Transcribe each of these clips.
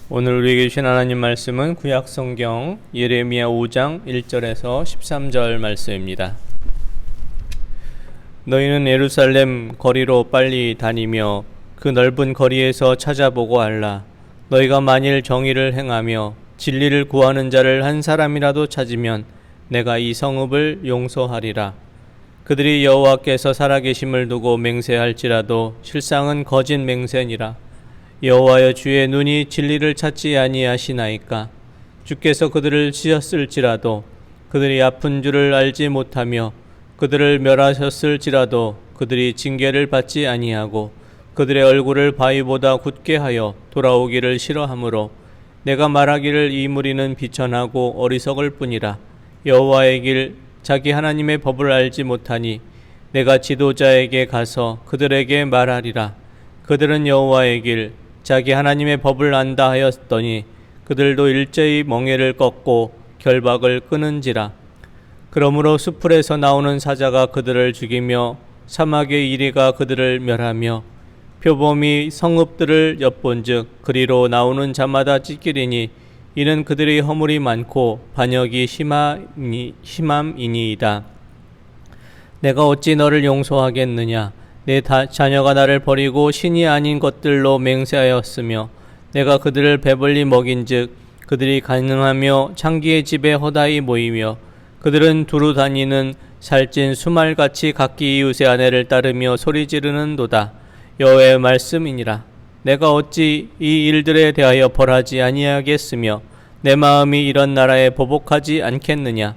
오늘 우리에게 주신 하나님 말씀은 구약성경 예레미야 5장 1절에서 13절 말씀입니다. 너희는 예루살렘 거리로 빨리 다니며 그 넓은 거리에서 찾아보고 알라. 너희가 만일 정의를 행하며 진리를 구하는 자를 한 사람이라도 찾으면 내가 이 성읍을 용서하리라. 그들이 여호와께서 살아계심을 두고 맹세할지라도 실상은 거짓 맹세니라. 여호와여, 주의 눈이 진리를 찾지 아니하시나이까. 주께서 그들을 치셨을지라도 그들이 아픈 줄을 알지 못하며 그들을 멸하셨을지라도 그들이 징계를 받지 아니하고 그들의 얼굴을 바위보다 굳게 하여 돌아오기를 싫어하므로 내가 말하기를 이 무리는 비천하고 어리석을 뿐이라. 여호와의 길 자기 하나님의 법을 알지 못하니 내가 지도자에게 가서 그들에게 말하리라. 그들은 여호와의 길 자기 하나님의 법을 안다 하였더니 그들도 일제히 멍에를 꺾고 결박을 끊은지라. 그러므로 수풀에서 나오는 사자가 그들을 죽이며 사막의 이리가 그들을 멸하며 표범이 성읍들을 엿본즉 그리로 나오는 자마다 찢기리니 이는 그들의 허물이 많고 반역이 심함이니이다. 내가 어찌 너를 용서하겠느냐. 내 자녀가 나를 버리고 신이 아닌 것들로 맹세하였으며 내가 그들을 배불리 먹인즉 그들이 가능하며 창기의 집에 허다히 모이며 그들은 두루 다니는 살찐 수말같이 각기 이웃의 아내를 따르며 소리 지르는도다. 여호와의 말씀이니라. 내가 어찌 이 일들에 대하여 벌하지 아니하겠으며 내 마음이 이런 나라에 보복하지 않겠느냐.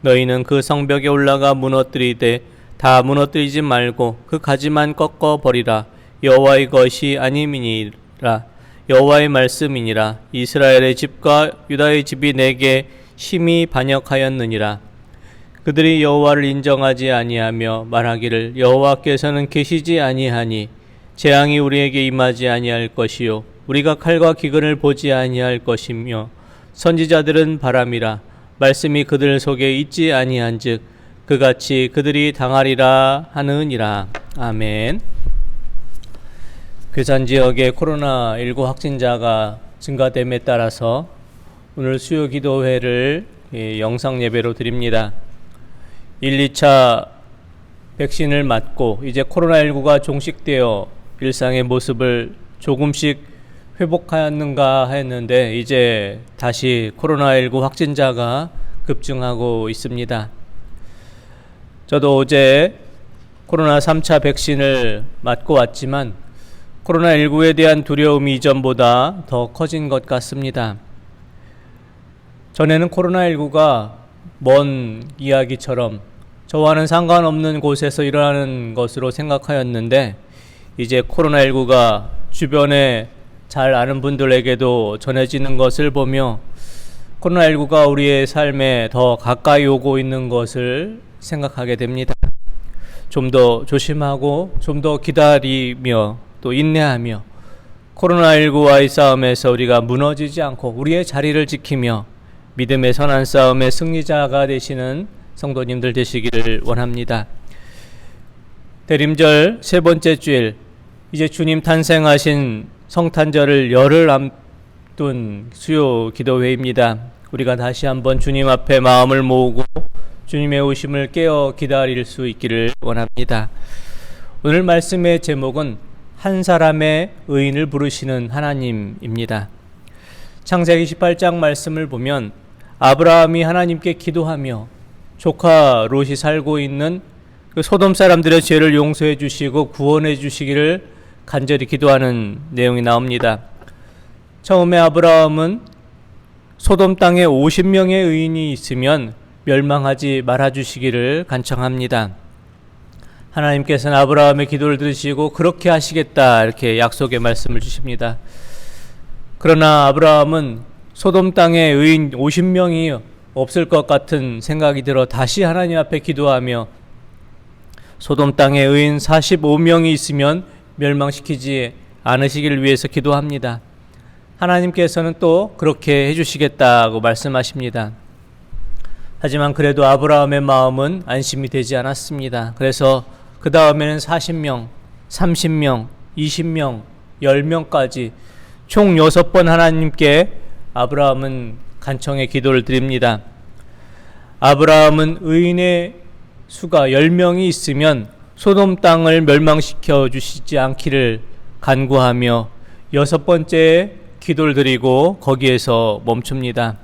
너희는 그 성벽에 올라가 무너뜨리되 다 무너뜨리지 말고 그 가지만 꺾어 버리라. 여호와의 것이 아님이니라. 여호와의 말씀이니라. 이스라엘의 집과 유다의 집이 내게 심히 반역하였느니라. 그들이 여호와를 인정하지 아니하며 말하기를 여호와께서는 계시지 아니하니 재앙이 우리에게 임하지 아니할 것이요 우리가 칼과 기근을 보지 아니할 것이며 선지자들은 바람이라. 말씀이 그들 속에 있지 아니한즉 그같이 그들이 당하리라 하느니라. 아멘. 괴산 지역의 코로나19 확진자가 증가됨에 따라서 오늘 수요 기도회를 영상 예배로 드립니다. 1, 2차 백신을 맞고 이제 코로나19가 종식되어 일상의 모습을 조금씩 회복하였는가 했는데 이제 다시 코로나19 확진자가 급증하고 있습니다. 저도 어제 코로나 3차 백신을 맞고 왔지만 코로나19에 대한 두려움이 이전보다 더 커진 것 같습니다. 전에는 코로나19가 먼 이야기처럼 저와는 상관없는 곳에서 일어나는 것으로 생각하였는데 이제 코로나19가 주변에 잘 아는 분들에게도 전해지는 것을 보며 코로나19가 우리의 삶에 더 가까이 오고 있는 것을 생각하게 됩니다. 좀 더 조심하고 좀 더 기다리며 또 인내하며 코로나19와의 싸움에서 우리가 무너지지 않고 우리의 자리를 지키며 믿음의 선한 싸움의 승리자가 되시는 성도님들 되시기를 원합니다. 대림절 세 번째 주일, 이제 주님 탄생하신 성탄절을 열흘 앞둔 수요 기도회입니다. 우리가 다시 한번 주님 앞에 마음을 모으고 주님의 오심을 깨어 기다릴 수 있기를 원합니다. 오늘 말씀의 제목은 한 사람의 의인을 부르시는 하나님입니다. 창세기 18장 말씀을 보면 아브라함이 하나님께 기도하며 조카 롯이 살고 있는 그 소돔 사람들의 죄를 용서해 주시고 구원해 주시기를 간절히 기도하는 내용이 나옵니다. 처음에 아브라함은 소돔 땅에 50명의 의인이 있으면 멸망하지 말아주시기를 간청합니다. 하나님께서는 아브라함의 기도를 들으시고 그렇게 하시겠다 이렇게 약속의 말씀을 주십니다. 그러나 아브라함은 소돔 땅에 의인 50명이 없을 것 같은 생각이 들어 다시 하나님 앞에 기도하며 소돔 땅에 의인 45명이 있으면 멸망시키지 않으시기를 위해서 기도합니다. 하나님께서는 또 그렇게 해주시겠다고 말씀하십니다. 하지만 그래도 아브라함의 마음은 안심이 되지 않았습니다. 그래서 그 다음에는 40명, 30명, 20명, 10명까지 총 6번 하나님께 아브라함은 간청의 기도를 드립니다. 아브라함은 의인의 수가 10명이 있으면 소돔 땅을 멸망시켜 주시지 않기를 간구하며 6번째 기도를 드리고 거기에서 멈춥니다.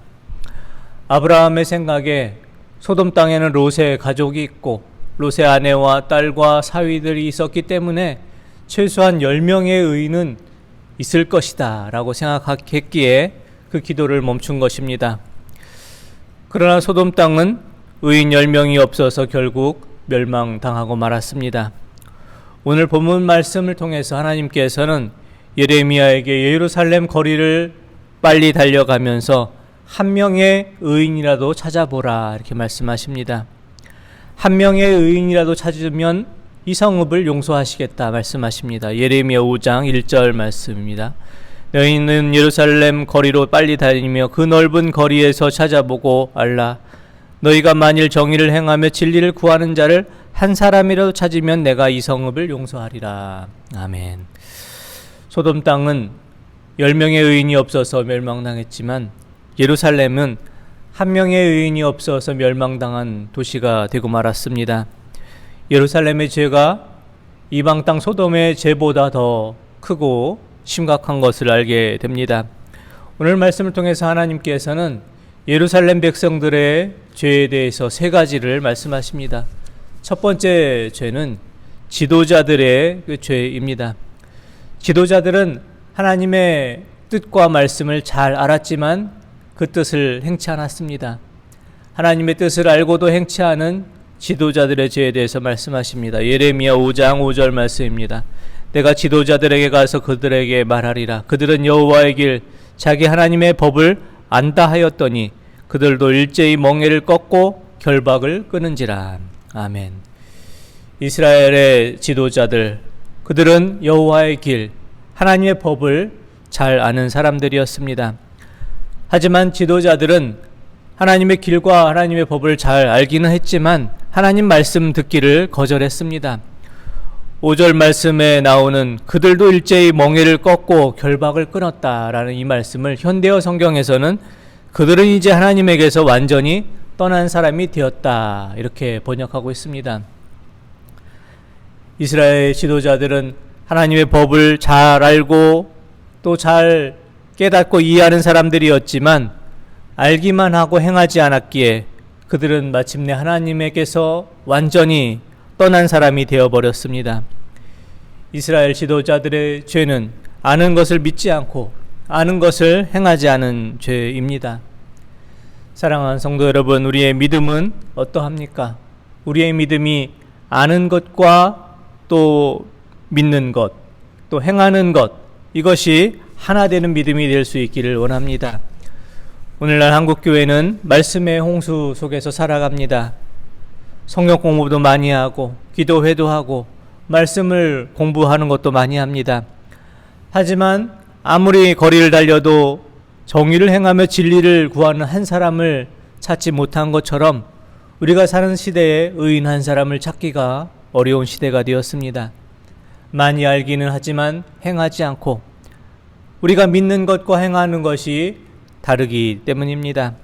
아브라함의 생각에 소돔 땅에는 롯의 가족이 있고 롯의 아내와 딸과 사위들이 있었기 때문에 최소한 10명의 의인은 있을 것이다 라고 생각했기에 그 기도를 멈춘 것입니다. 그러나 소돔 땅은 의인 10명이 없어서 결국 멸망당하고 말았습니다. 오늘 본문 말씀을 통해서 하나님께서는 예레미야에게 예루살렘 거리를 빨리 달려가면서 한 명의 의인이라도 찾아보라 이렇게 말씀하십니다. 한 명의 의인이라도 찾으면 이 성읍을 용서하시겠다 말씀하십니다. 예레미야 5장 1절 말씀입니다. 너희는 예루살렘 거리로 빨리 다니며 그 넓은 거리에서 찾아보고 알라. 너희가 만일 정의를 행하며 진리를 구하는 자를 한 사람이라도 찾으면 내가 이 성읍을 용서하리라. 아멘. 소돔 땅은 10명의 의인이 없어서 멸망당했지만 예루살렘은 한 명의 의인이 없어서 멸망당한 도시가 되고 말았습니다. 예루살렘의 죄가 이방 땅 소돔의 죄보다 더 크고 심각한 것을 알게 됩니다. 오늘 말씀을 통해서 하나님께서는 예루살렘 백성들의 죄에 대해서 3가지를 말씀하십니다. 첫 번째 죄는 지도자들의 그 죄입니다. 지도자들은 하나님의 뜻과 말씀을 잘 알았지만 그 뜻을 행치 않았습니다. 하나님의 뜻을 알고도 행치 않은 지도자들의 죄에 대해서 말씀하십니다. 예레미야 5장 5절 말씀입니다. 내가 지도자들에게 가서 그들에게 말하리라. 그들은 여호와의 길 자기 하나님의 법을 안다 하였더니 그들도 일제히 멍에를 꺾고 결박을 끊은지라. 아멘. 이스라엘의 지도자들, 그들은 여호와의 길, 하나님의 법을 잘 아는 사람들이었습니다. 하지만 지도자들은 하나님의 길과 하나님의 법을 잘 알기는 했지만 하나님 말씀 듣기를 거절했습니다. 5절 말씀에 나오는 그들도 일제히 멍에를 꺾고 결박을 끊었다라는 이 말씀을 현대어 성경에서는 그들은 이제 하나님에게서 완전히 떠난 사람이 되었다 이렇게 번역하고 있습니다. 이스라엘 지도자들은 하나님의 법을 잘 알고 또 잘 깨닫고 이해하는 사람들이었지만 알기만 하고 행하지 않았기에 그들은 마침내 하나님에게서 완전히 떠난 사람이 되어버렸습니다. 이스라엘 지도자들의 죄는 아는 것을 믿지 않고 아는 것을 행하지 않은 죄입니다. 사랑하는 성도 여러분, 우리의 믿음은 어떠합니까? 우리의 믿음이 아는 것과 또 믿는 것, 또 행하는 것, 이것이 하나 되는 믿음이 될 수 있기를 원합니다. 오늘날 한국교회는 말씀의 홍수 속에서 살아갑니다. 성경 공부도 많이 하고 기도회도 하고 말씀을 공부하는 것도 많이 합니다. 하지만 아무리 거리를 달려도 정의를 행하며 진리를 구하는 한 사람을 찾지 못한 것처럼 우리가 사는 시대에 의인 한 사람을 찾기가 어려운 시대가 되었습니다. 많이 알기는 하지만 행하지 않고 우리가 믿는 것과 행하는 것이 다르기 때문입니다.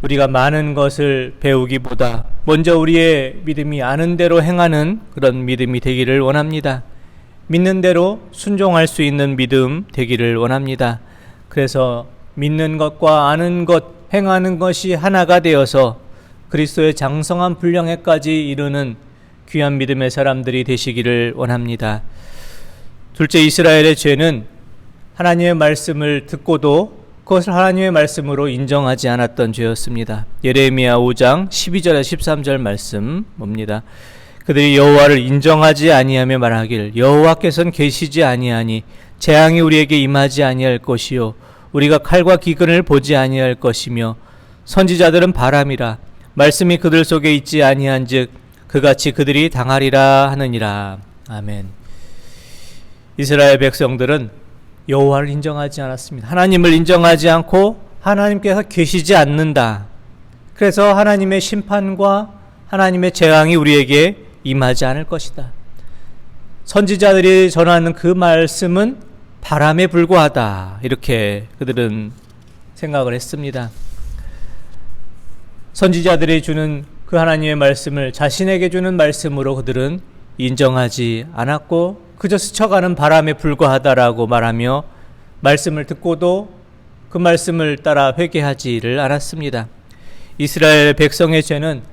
우리가 많은 것을 배우기보다 먼저 우리의 믿음이 아는 대로 행하는 그런 믿음이 되기를 원합니다. 믿는 대로 순종할 수 있는 믿음 되기를 원합니다. 그래서 믿는 것과 아는 것, 행하는 것이 하나가 되어서 그리스도의 장성한 분량에까지 이르는 귀한 믿음의 사람들이 되시기를 원합니다. 둘째, 이스라엘의 죄는 하나님의 말씀을 듣고도 그것을 하나님의 말씀으로 인정하지 않았던 죄였습니다. 예레미야 5장 12절에 13절 말씀 봅니다. 그들이 여호와를 인정하지 아니하며 말하길 여호와께서는 계시지 아니하니 재앙이 우리에게 임하지 아니할 것이요 우리가 칼과 기근을 보지 아니할 것이며 선지자들은 바람이라 말씀이 그들 속에 있지 아니한즉 그같이 그들이 당하리라 하느니라. 아멘. 이스라엘 백성들은 여호와를 인정하지 않았습니다. 하나님을 인정하지 않고 하나님께서 계시지 않는다. 그래서 하나님의 심판과 하나님의 재앙이 우리에게 임하지 않을 것이다. 선지자들이 전하는 그 말씀은 바람에 불과하다, 이렇게 그들은 생각을 했습니다. 선지자들이 주는 그 하나님의 말씀을 자신에게 주는 말씀으로 그들은 인정하지 않았고 그저 스쳐가는 바람에 불과하다라고 말하며 말씀을 듣고도 그 말씀을 따라 회개하지를 않았습니다. 이스라엘 백성의 죄는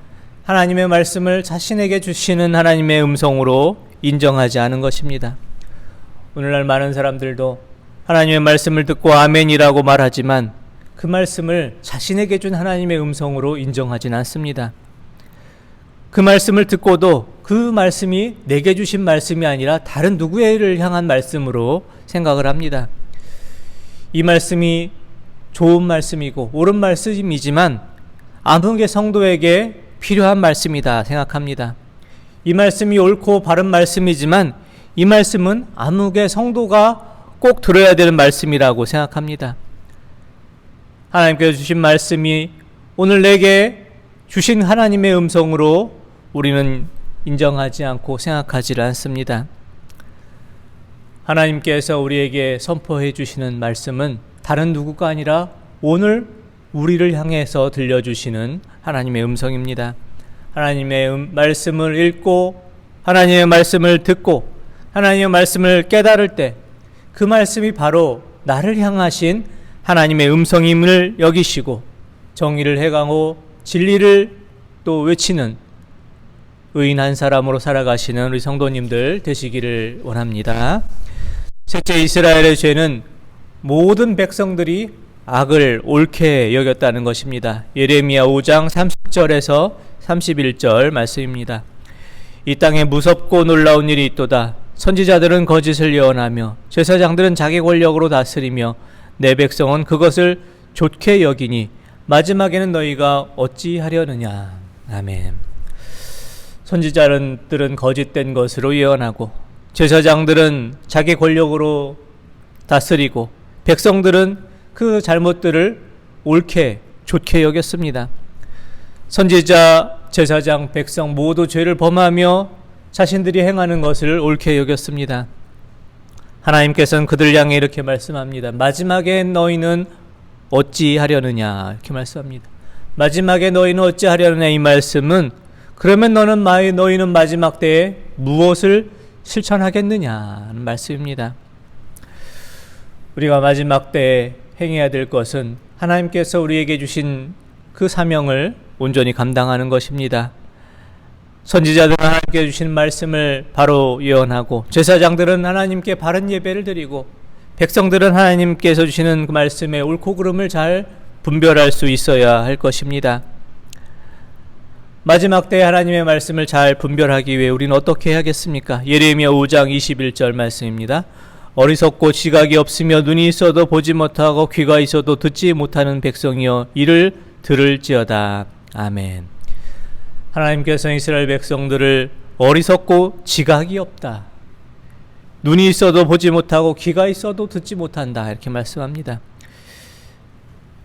하나님의 말씀을 자신에게 주시는 하나님의 음성으로 인정하지 않은 것입니다. 오늘날 많은 사람들도 하나님의 말씀을 듣고 아멘이라고 말하지만 그 말씀을 자신에게 준 하나님의 음성으로 인정하지는 않습니다. 그 말씀을 듣고도 그 말씀이 내게 주신 말씀이 아니라 다른 누구를 향한 말씀으로 생각을 합니다. 이 말씀이 좋은 말씀이고 옳은 말씀이지만 암흑의 성도에게 필요한 말씀이다 생각합니다. 이 말씀이 옳고 바른 말씀이지만 이 말씀은 암흑의 성도가 꼭 들어야 되는 말씀이라고 생각합니다. 하나님께서 주신 말씀이 오늘 내게 주신 하나님의 음성으로 우리는 인정하지 않고 생각하지 않습니다. 하나님께서 우리에게 선포해 주시는 말씀은 다른 누구가 아니라 오늘 우리를 향해서 들려주시는 하나님의 음성입니다. 하나님의 말씀을 읽고 하나님의 말씀을 듣고 하나님의 말씀을 깨달을 때 그 말씀이 바로 나를 향하신 하나님의 음성임을 여기시고 정의를 행하고 진리를 또 외치는 의인 한 사람으로 살아가시는 우리 성도님들 되시기를 원합니다. 셋째, 이스라엘의 죄는 모든 백성들이 악을 옳게 여겼다는 것입니다. 예레미야 5장 30절에서 31절 말씀입니다. 이 땅에 무섭고 놀라운 일이 있도다. 선지자들은 거짓을 예언하며 제사장들은 자기 권력으로 다스리며 내 백성은 그것을 좋게 여기니 마지막에는 너희가 어찌하려느냐. 아멘. 선지자들은 거짓된 것으로 예언하고 제사장들은 자기 권력으로 다스리고 백성들은 그 잘못들을 옳게 좋게 여겼습니다. 선지자, 제사장, 백성 모두 죄를 범하며 자신들이 행하는 것을 옳게 여겼습니다. 하나님께서는 그들 향해 이렇게 말씀합니다. 마지막에 너희는 어찌하려느냐 이렇게 말씀합니다. 마지막에 너희는 어찌하려느냐 이 말씀은 그러면 너희는 마지막 때에 무엇을 실천하겠느냐 하는 말씀입니다. 우리가 마지막 때에 행해야 될 것은 하나님께서 우리에게 주신 그 사명을 온전히 감당하는 것입니다. 선지자들은 하나님께 주신 말씀을 바로 예언하고 제사장들은 하나님께 바른 예배를 드리고 백성들은 하나님께서 주시는 그 말씀의 옳고 그름을 잘 분별할 수 있어야 할 것입니다. 마지막 때에 하나님의 말씀을 잘 분별하기 위해 우리는 어떻게 해야겠습니까? 예레미야 5장 21절 말씀입니다. 어리석고 지각이 없으며 눈이 있어도 보지 못하고 귀가 있어도 듣지 못하는 백성이여 이를 들을지어다. 아멘. 하나님께서 이스라엘 백성들을 어리석고 지각이 없다. 눈이 있어도 보지 못하고 귀가 있어도 듣지 못한다. 이렇게 말씀합니다.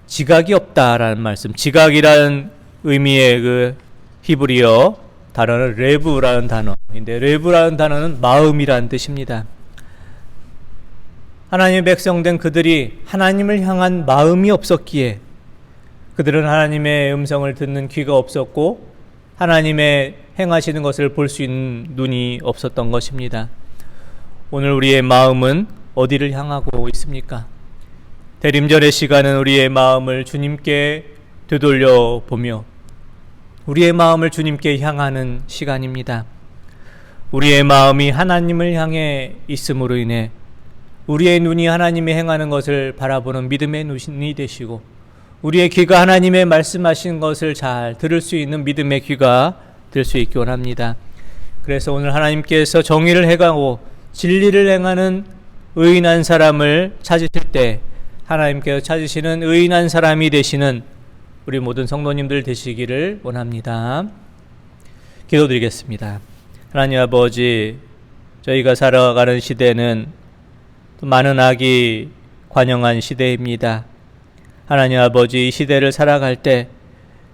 지각이 없다라는 말씀. 지각이라는 의미의 그 히브리어 단어는 레브라는 단어인데 레브라는 단어는 마음이라는 뜻입니다. 하나님의 백성된 그들이 하나님을 향한 마음이 없었기에 그들은 하나님의 음성을 듣는 귀가 없었고 하나님의 행하시는 것을 볼 수 있는 눈이 없었던 것입니다. 오늘 우리의 마음은 어디를 향하고 있습니까? 대림절의 시간은 우리의 마음을 주님께 되돌려 보며 우리의 마음을 주님께 향하는 시간입니다. 우리의 마음이 하나님을 향해 있음으로 인해 우리의 눈이 하나님의 행하는 것을 바라보는 믿음의 눈이 되시고 우리의 귀가 하나님의 말씀하신 것을 잘 들을 수 있는 믿음의 귀가 될 수 있기 원합니다. 그래서 오늘 하나님께서 정의를 행하고 진리를 행하는 의인한 사람을 찾으실 때 하나님께서 찾으시는 의인한 사람이 되시는 우리 모든 성도님들 되시기를 원합니다. 기도드리겠습니다. 하나님 아버지, 저희가 살아가는 시대는 많은 악이 관영한 시대입니다. 하나님 아버지, 이 시대를 살아갈 때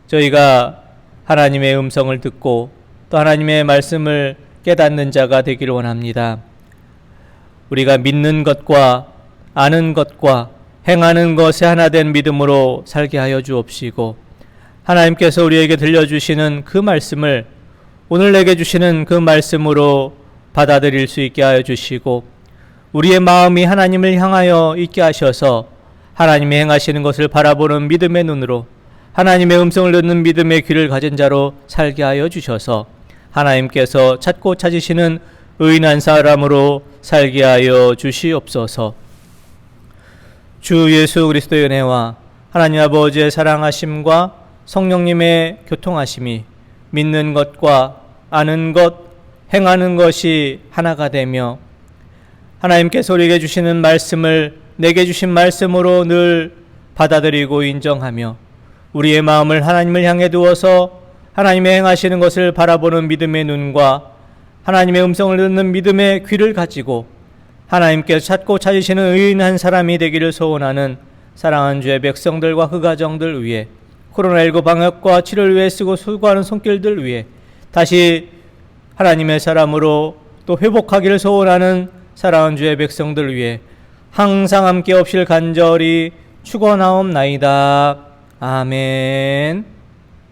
저희가 하나님의 음성을 듣고 또 하나님의 말씀을 깨닫는 자가 되기를 원합니다. 우리가 믿는 것과 아는 것과 행하는 것에 하나 된 믿음으로 살게 하여 주옵시고, 하나님께서 우리에게 들려주시는 그 말씀을 오늘 내게 주시는 그 말씀으로 받아들일 수 있게 하여 주시고, 우리의 마음이 하나님을 향하여 있게 하셔서 하나님이 행하시는 것을 바라보는 믿음의 눈으로, 하나님의 음성을 듣는 믿음의 귀를 가진 자로 살게 하여 주셔서 하나님께서 찾고 찾으시는 의인한 사람으로 살게 하여 주시옵소서. 주 예수 그리스도의 은혜와 하나님 아버지의 사랑하심과 성령님의 교통하심이 믿는 것과 아는 것, 행하는 것이 하나가 되며, 하나님께서 우리에게 주시는 말씀을 내게 주신 말씀으로 늘 받아들이고 인정하며, 우리의 마음을 하나님을 향해 두어서 하나님의 행하시는 것을 바라보는 믿음의 눈과 하나님의 음성을 듣는 믿음의 귀를 가지고 하나님께서 찾고 찾으시는 의인한 사람이 되기를 소원하는 사랑하는 주의 백성들과 그 가정들 위해, 코로나19 방역과 치료를 위해 쓰고 수고하는 손길들 위해 다시 하나님의 사람으로 또 회복하기를 소원하는 사랑하는 주의 백성들 위해 항상 함께 없실 간절히 축원하옵나이다. 아멘.